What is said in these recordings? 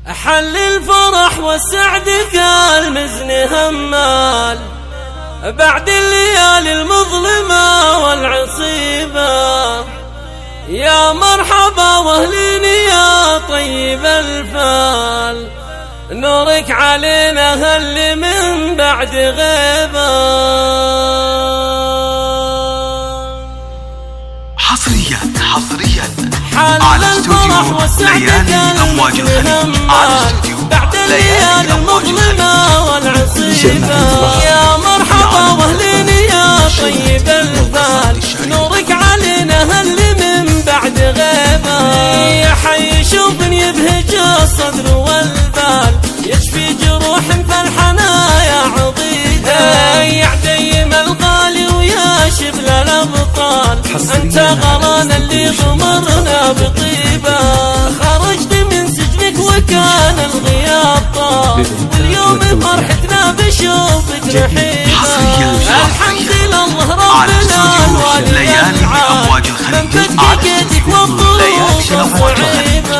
حل الفرح والسعد كالمزن همال بعد الليالي المظلمة والعصيبة. يا مرحبا واهلين يا طيب الفال، نورك علينا هل من بعد غيبة. حصريا حل الفرح والسعد كالمزن همال بعد الليالي المظلمة والعصيبة. يا مرحبا واهلين يا طيب الفال، نورك علينا هل من بعد غيبة. يا حي شوفني يبهج الصدر والبال، يشفي جروح فالحنايا عضيدة. يا ديم الغالي ويا شبل الأبطال، أنت غلانا اللي غمرنا بطيبة. خرجت من سجنك وكان الغياب طال، واليوم فرحتنا بشوفك رحيبة. الحمد لله ربنا الوالي العال، من فك يدك والظروف الصعيبة.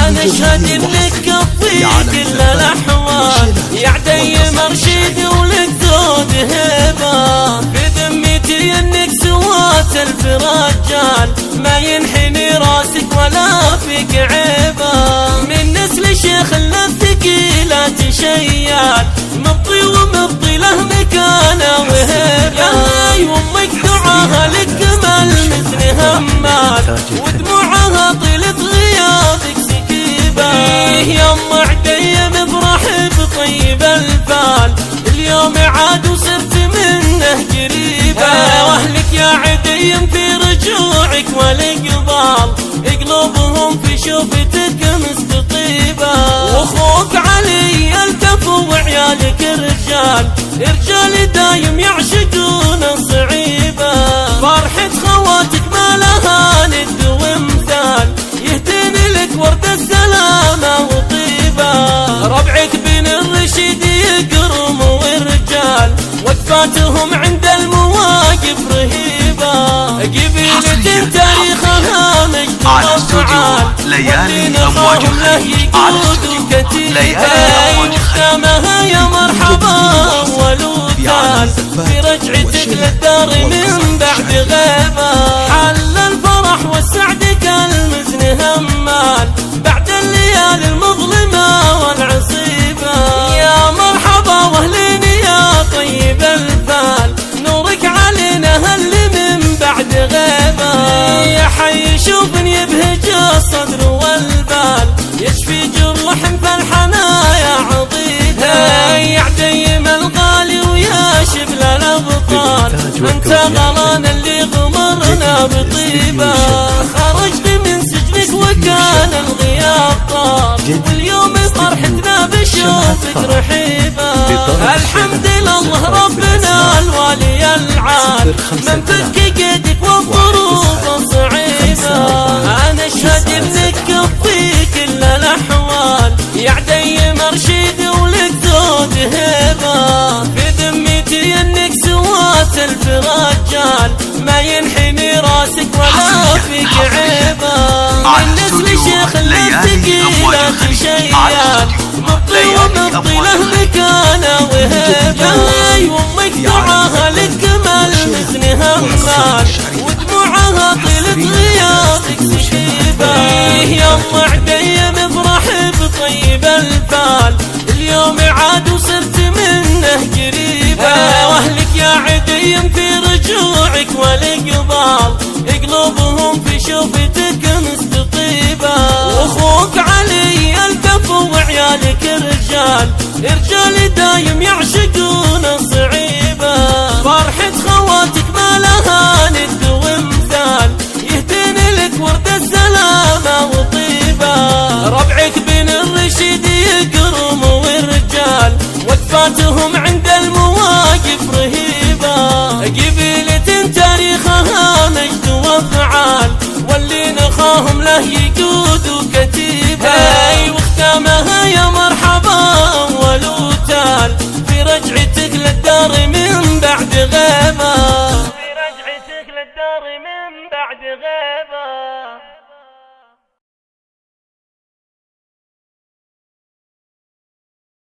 أنا أشهد إنك كفي كل الأحوال، يا عدي مرشد ولك ذود هيبة. بذمتي إنك سوات ألف رجال، ما ينحني راسك ولا فيك عيبة. من نسل شيخ الثقيلات شيال، مبطي ومبطي له مكانه وهيبة. يا يمك دعاها لك جمال مثل همال، ودموعها طيلة غيابك سكيبة. يا ام عديم افرح بطيب الفال، اليوم عاد وصرت منه قريبة. واهلك يا عديم في رجوعك والاقبال، قلوبهم في شوفتك مستطيبة. واخوك علي الكفو وعيالك رجال دايم يعشقون الصعيبة. فرحة خواتك ما لها ند وامثال، يهديني لك ورد السلامة وطيبة. ربعك بن الرشيد يقرم ورجال، وقفاتهم عند المواقف رهيبة. قبيلة تاريخها مجد وفعال، ليالي أمواج الخليج على مجتمعها يا مرحبا ولودان، في رجعتك للدار من بعد غيبة. حل الفرح والسعد كالمزن همال بعد الليالي المظلمة والعصيبة. يا مرحبا واهلين يا طيب الفال، نورك علينا هل من بعد غيبة. يا حي شوفني يبهج الصدر والبال، يشفي جروح فالحنايا عضيدة. يا عديم الغالي ويا شبل الأبطال، أنت غلانا اللي غمرنا بطيبة. خرجت من سجنك وكان الغياب طال، واليوم فرحتنا بشوفك رحيبة. الحمد لله ربنا الوالي العال، من فك يدك والظروف الصعيبة. أنا أشهد إنك كفي كل الأحوال، يا عدي مرشد ولك ذود هيبة. بذمتي إنك سوات ألف رجال، ما ينحني راسك ولا فيك عيبة. من نسل شيخ الثقيلات شيال، مبطي ومبطي له مكانه وهيبة. يا يمك دعاها لك جمال مثل همال، ودموعها طيلة غيابك سكيبة. يا ام عديم افرح بطيب الفال، اليوم عاد وصرت منه قريبة. واهلك يا عديم في رجوعك والاقبال، قلوبهم في شوفتك مستطيبة. واخوك علي الكفو وعيالك رجال دايم يعشقون الصعيبة. فرحة خواتك ما لها ند وامثال، يهديني لك ورد السلامة وطيبة. ربعك بن الرشيد يقرم ورجال، وقفاتهم عند المواقف رهيبة. قبيلة تاريخها مجد وفعال، واللي نخاهم له